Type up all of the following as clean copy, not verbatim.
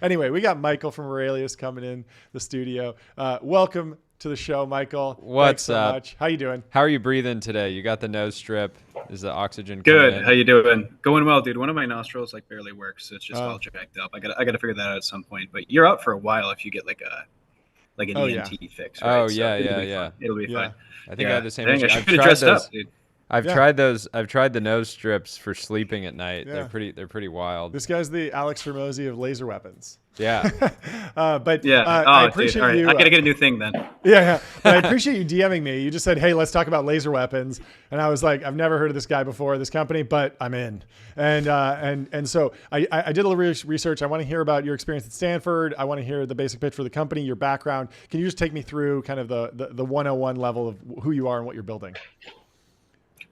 Anyway, we got Michael from Aurelius coming in the studio. Welcome to the show, Michael. Thanks What's so up? much. How you doing? How are you breathing today? You got the nose strip. Is the oxygen coming Good. in? How you doing? Going well, dude. One of my nostrils like barely works. So it's just Oh. all jacked up. I gotta figure that out at some point. But you're out for a while if you get like an Oh, ENT fix, right? Oh, yeah, it'll yeah, be yeah. fine. It'll be Yeah. fine. I think I had the same Dang, issue. I I've should have tried dressed those. up, dude. I've Yeah. tried those. I've tried the nose strips for sleeping at night. Yeah. They're pretty wild. This guy's the Alex Hormozy of laser weapons. Yeah. But Yeah. I Dude. appreciate All right. you. I gotta get a new thing then. Yeah. But I appreciate you DMing me. You just said, "Hey, let's talk about laser weapons," and I was like, "I've never heard of this guy before, this company, but I'm in." And so I did a little research. I want to hear about your experience at Stanford. I want to hear the basic pitch for the company, your background. Can you just take me through kind of the 101 level of who you are and what you're building?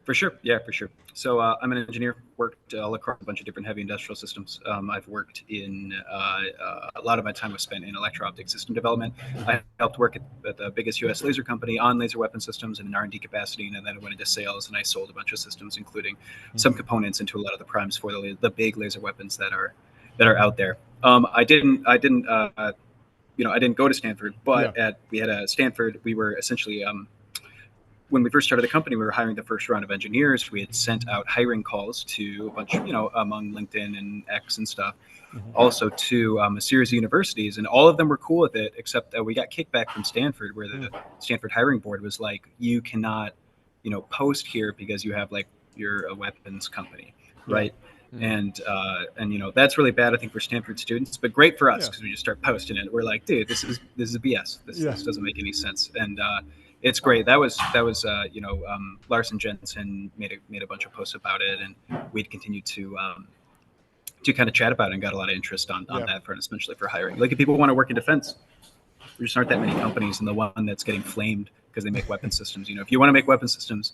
For sure. Yeah, for sure. So I'm an engineer, worked all across a bunch of different heavy industrial systems. I've worked in a lot of my time was spent in electro-optic system development. I helped work at the biggest U.S. laser company on laser weapon systems in an R&D capacity, and then I went into sales and I sold a bunch of systems, including some components into a lot of the primes for the big laser weapons that are out there. I didn't go to Stanford, but we had a Stanford. We were essentially when we first started the company, we were hiring the first round of engineers. We had sent out hiring calls to a bunch, among LinkedIn and X and stuff, also to a series of universities, and all of them were cool with it, except that we got kickback from Stanford, where the Stanford hiring board was like, you cannot, post here because you have you're a weapons company, right? And that's really bad, I think, for Stanford students, but great for us because we just start posting it. We're like, dude, this is BS. This doesn't make any sense. And it's great. That was Larson Jensen made a bunch of posts about it, and we'd continued to kind of chat about it and got a lot of interest on that front, especially for hiring. Like if people want to work in defense, there just aren't that many companies, and the one that's getting flamed because they make weapon systems. If you want to make weapon systems,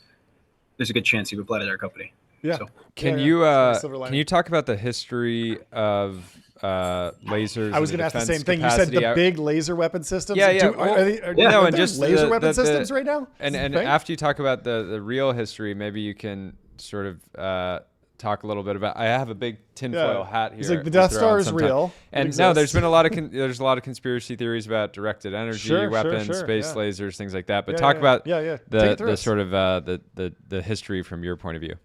there's a good chance you've applied at our company. Yeah. So. Can you talk about the history of lasers? I was going to ask the same thing. Capacity? You said the big laser weapon systems. Yeah. And just laser weapon systems right now. And after you talk about the real history, maybe you can sort of talk a little bit about. I have a big tinfoil hat here. It's like the Death Star is real. And no, there's been a lot of there's a lot of conspiracy theories about directed energy weapons, space lasers, things like that. But talk about the sort of the history from your point of view.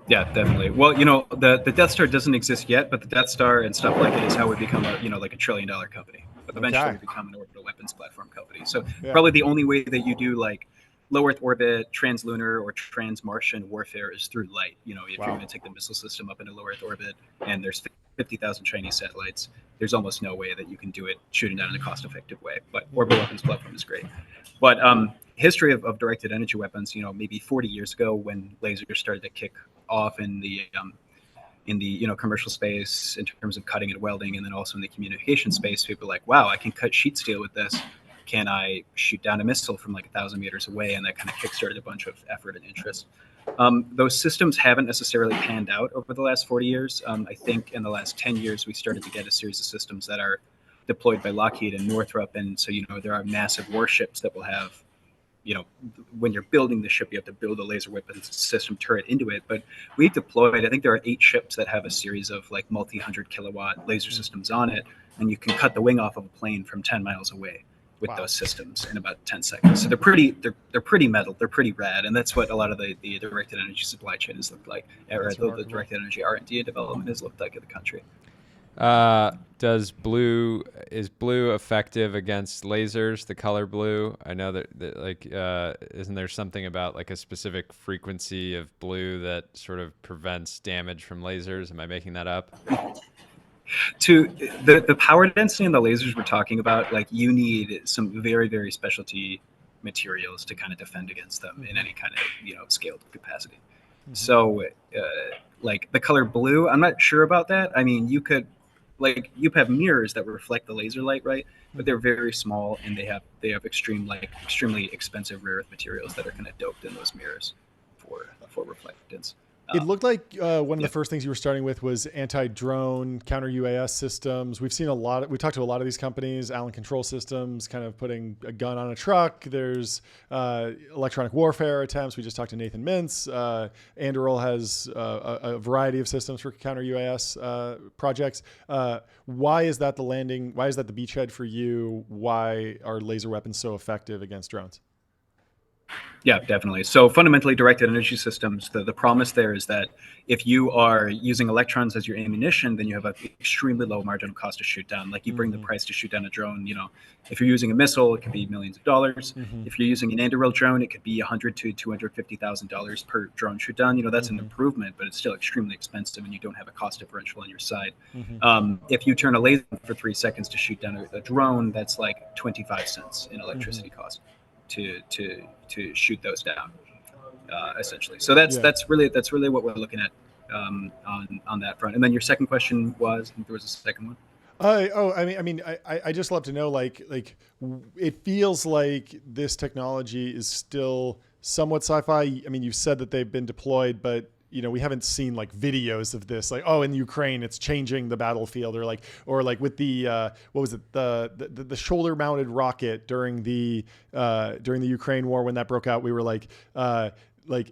Yeah, definitely. Well, the Death Star doesn't exist yet, but the Death Star and stuff like it is how we become a $1 trillion company. But eventually we become an orbital weapons platform company. So probably the only way that you do low Earth orbit, translunar, or trans-Martian warfare is through light. If you're going to take the missile system up into low Earth orbit, and there's 50,000 Chinese satellites, there's almost no way that you can do it shooting down in a cost-effective way. But orbital weapons platform is great. But history of directed energy weapons, maybe 40 years ago when lasers started to kick off in the commercial space in terms of cutting and welding, and then also in the communication space, people were like, wow, I can cut sheet steel with this. Can I shoot down a missile from 1,000 meters away? And that kind of kickstarted a bunch of effort and interest. Those systems haven't necessarily panned out over the last 40 years. I think in the last 10 years, we started to get a series of systems that are deployed by Lockheed and Northrop. And so, there are massive warships that will have, when you're building the ship, you have to build a laser weapon system turret into it. But we've deployed, I think there are 8 ships that have a series of multi-100 kilowatt laser systems on it. And you can cut the wing off of a plane from 10 miles away with those systems in about 10 seconds. So they're pretty metal. They're pretty rad. And that's what a lot of the directed energy supply chain has looked like. Or the directed energy R&D and development has looked like in the country. Is blue effective against lasers? The color blue. I know that isn't there something about a specific frequency of blue that sort of prevents damage from lasers? Am I making that up? To the power density in the lasers we're talking about, you need some very, very specialty materials to kind of defend against them in any kind of scaled capacity. So the color blue, I'm not sure about that. I mean, you could you have mirrors that reflect the laser light, right? But they're very small, and they have extremely expensive rare earth materials that are kind of doped in those mirrors for reflectance. It looked like one of the first things you were starting with was anti-drone, counter-UAS systems. We've seen we talked to a lot of these companies, Allen Control Systems, kind of putting a gun on a truck. There's electronic warfare attempts. We just talked to Nathan Mintz. Anduril has a variety of systems for counter-UAS projects. Why is that why is that the beachhead for you? Why are laser weapons so effective against drones? Yeah, definitely. So fundamentally, directed energy systems, the promise there is that if you are using electrons as your ammunition, then you have an extremely low marginal cost to shoot down. Like you bring the price to shoot down a drone. If you're using a missile, it could be millions of dollars. If you're using an Anduril drone, it could be $100,000 to $250,000 per drone shoot down. That's an improvement, but it's still extremely expensive, and you don't have a cost differential on your side. If you turn a laser for 3 seconds to shoot down a drone, that's like 25 cents in electricity cost to shoot those down, essentially. So that's really what we're looking at on that front. And then your second question was, I think there was a second one. I just love to know, like it feels like this technology is still somewhat sci-fi. I mean, you said that they've been deployed, but we haven't seen like videos of this, like, oh, in Ukraine, it's changing the battlefield, or like with the, what was it? The shoulder mounted rocket during the Ukraine war, when that broke out, we were like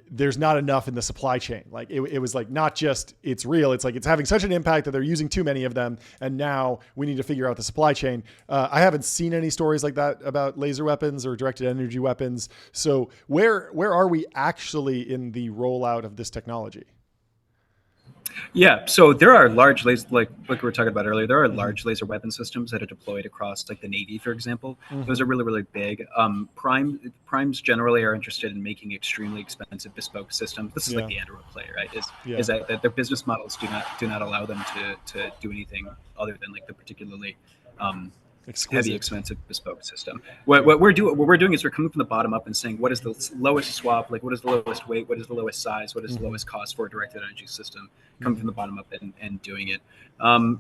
there's not enough in the supply chain. Like it was like, not just it's real, it's like it's having such an impact that they're using too many of them, and now we need to figure out the supply chain. I haven't seen any stories like that about laser weapons or directed energy weapons. So where are we actually in the rollout of this technology? Yeah, so there are large laser, like we were talking about earlier, there are large laser weapon systems that are deployed across like the Navy, for example. Those are really, really big. Primes generally are interested in making extremely expensive bespoke systems. This is like the Anduril play, right? Is that their business models do not allow them to do anything other than like the particularly heavy, expensive bespoke system. What we're doing is we're coming from the bottom up and saying, what is the lowest swap, like what is the lowest weight, what is the lowest size, what is the lowest cost for a directed energy system, coming from the bottom up and doing it.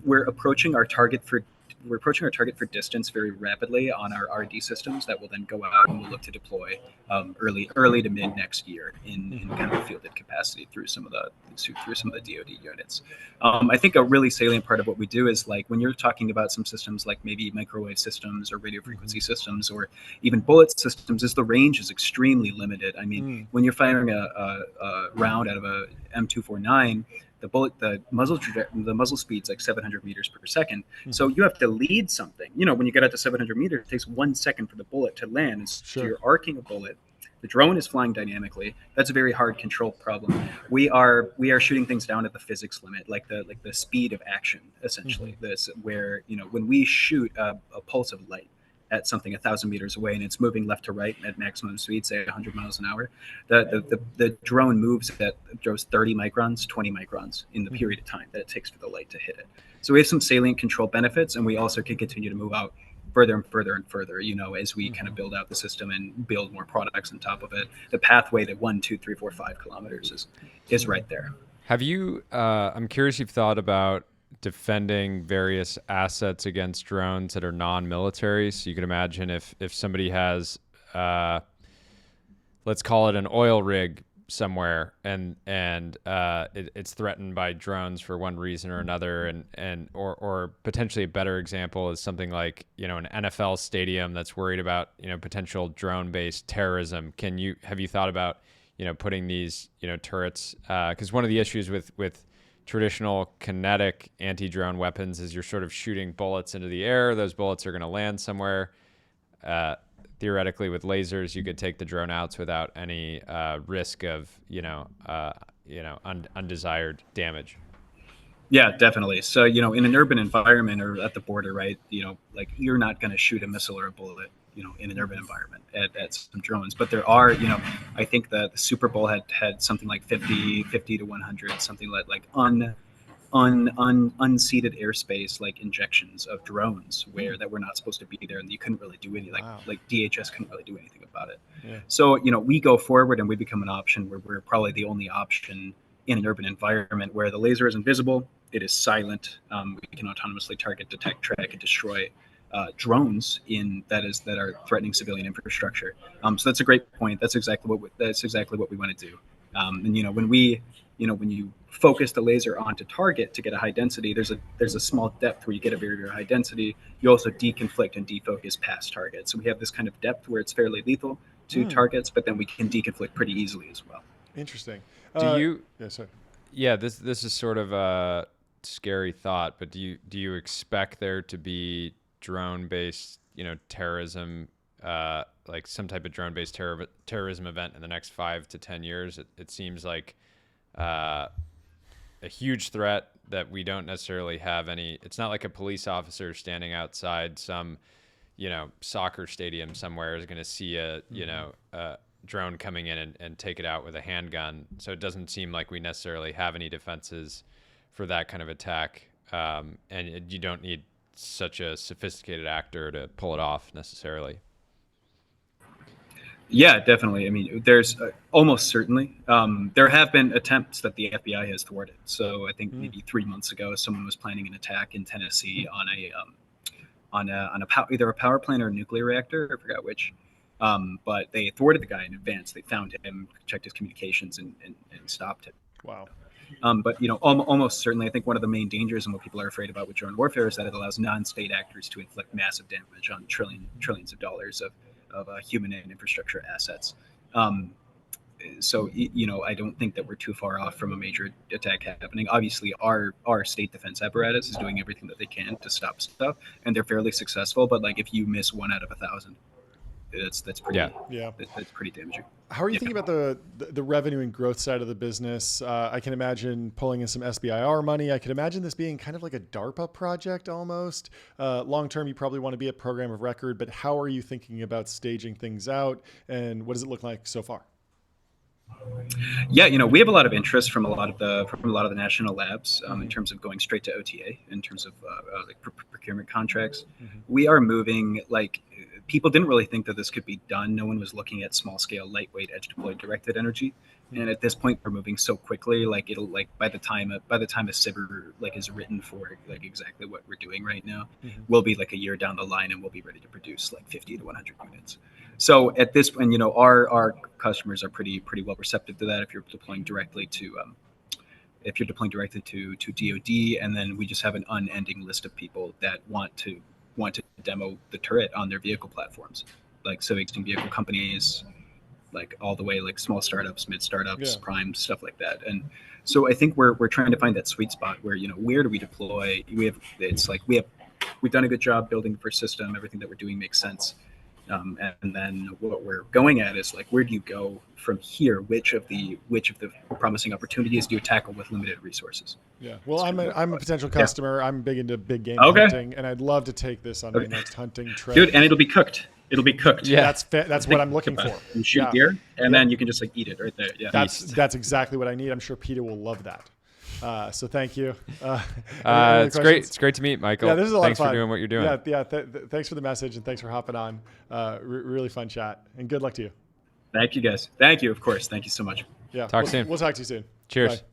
We're approaching our target for distance very rapidly on our RD systems that will then go out and we'll look to deploy early to mid next year in kind of a fielded capacity through some of the DoD units. I think a really salient part of what we do is, like, when you're talking about some systems like maybe microwave systems or radio frequency systems or even bullet systems, is the range is extremely limited. I mean, when you're firing a round out of a M249, the muzzle speed's like 700 meters per second. So you have to lead something. When you get out to 700 meters, it takes 1 second for the bullet to land. And so you're arcing a bullet. The drone is flying dynamically. That's a very hard control problem. We are shooting things down at the physics limit, like the speed of action, essentially. This where when we shoot a pulse of light at something 1,000 meters away and it's moving left to right at maximum speed, say 100 miles an hour, the drone moves 30 microns, 20 microns in the period of time that it takes for the light to hit it. So we have some salient control benefits, and we also can continue to move out further and further and further, as we kind of build out the system and build more products on top of it. The pathway to 1, 2, 3, 4, 5 kilometers is right there. Have you, I'm curious, you've thought about defending various assets against drones that are non-military. So you can imagine if somebody has, let's call it an oil rig somewhere, and it's threatened by drones for one reason or another, or potentially a better example is something like an NFL stadium that's worried about potential drone-based terrorism. Have you thought about putting these turrets? Because one of the issues with traditional kinetic anti-drone weapons is you're sort of shooting bullets into the air. Those bullets are going to land somewhere. Theoretically, with lasers, you could take the drone outs without any risk of undesired damage. Yeah, definitely. So in an urban environment or at the border, right? Like you're not going to shoot a missile or a bullet in an urban environment at some drones. But there are, I think that the Super Bowl had something like 50 to 100, something like unseated airspace, like injections of drones that were not supposed to be there, and you couldn't really do anything. Like DHS couldn't really do anything about it. Yeah. So we go forward and we become an option where we're probably the only option in an urban environment where the laser is invisible, it is silent. We can autonomously target, detect, track, and destroy drones that are threatening civilian infrastructure. So that's a great point. That's exactly what we want to do. And when we when you focus the laser onto target to get a high density, there's a small depth where you get a very, very high density. You also deconflict and defocus past targets. So we have this kind of depth where it's fairly lethal to targets, but then we can deconflict pretty easily as well. Interesting. Yeah, sorry. Yeah, this is sort of a scary thought, but do you expect there to be drone-based, terrorism, like some type of drone-based terrorism event in the next 5 to 10 years? It seems like a huge threat that we don't necessarily have any. It's not like a police officer standing outside some, soccer stadium somewhere is going to see a drone coming in and take it out with a handgun. So it doesn't seem like we necessarily have any defenses for that kind of attack. And you don't need such a sophisticated actor to pull it off necessarily. Yeah, definitely. I mean, there's almost certainly. There have been attempts that the FBI has thwarted. So I think maybe 3 months ago, someone was planning an attack in Tennessee on either a power plant or a nuclear reactor. I forgot which. But they thwarted the guy in advance. They found him, checked his communications, and stopped him. Wow. But almost certainly, I think one of the main dangers and what people are afraid about with drone warfare is that it allows non-state actors to inflict massive damage on trillions of dollars of human and infrastructure assets. So I don't think that we're too far off from a major attack happening. Obviously, our state defense apparatus is doing everything that they can to stop stuff, and they're fairly successful. But like, if you miss 1 out of 1,000. That's pretty that's pretty damaging. How are you thinking about the revenue and growth side of the business? I can imagine pulling in some SBIR money. I could imagine this being kind of like a DARPA project almost. Long term, you probably want to be a program of record, but how are you thinking about staging things out, and what does it look like so far? Yeah, we have a lot of interest from a lot of the national labs in terms of going straight to OTA, in terms of like procurement contracts. We are moving like. People didn't really think that this could be done. No one was looking at small scale, lightweight, edge deployed directed energy. And at this point, we're moving so quickly. Like it'll like by the time a SIBR like is written for like exactly what we're doing right now, we'll be like a year down the line and we'll be ready to produce like 50 to 100 units. So at this point, our customers are pretty well receptive to that. If you're deploying directly to DoD, and then we just have an unending list of people that want to demo the turret on their vehicle platforms, like so existing vehicle companies, like all the way like small startups, mid startups, prime stuff like that. And so I think we're trying to find that sweet spot where where do we deploy? We've done a good job building the first system. Everything that we're doing makes sense. And then what we're going at is like, where do you go from here? Which of the promising opportunities do you tackle with limited resources? Yeah. Well, I'm a potential customer. I'm big into big game hunting, and I'd love to take this on my next hunting trip. Dude, and it'll be cooked. Yeah, that's what I'm looking for. You shoot deer, and then you can just like eat it right there. Yeah. That's exactly what I need. I'm sure Peter will love that. So thank you. It's great. It's great to meet Michael. Yeah, this is a lot of fun. Thanks for doing what you're doing. Thanks for the message, and thanks for hopping on. Really fun chat, and good luck to you. Thank you, guys. Thank you, of course. Thank you so much. Yeah. Talk soon. We'll talk to you soon. Cheers. Bye.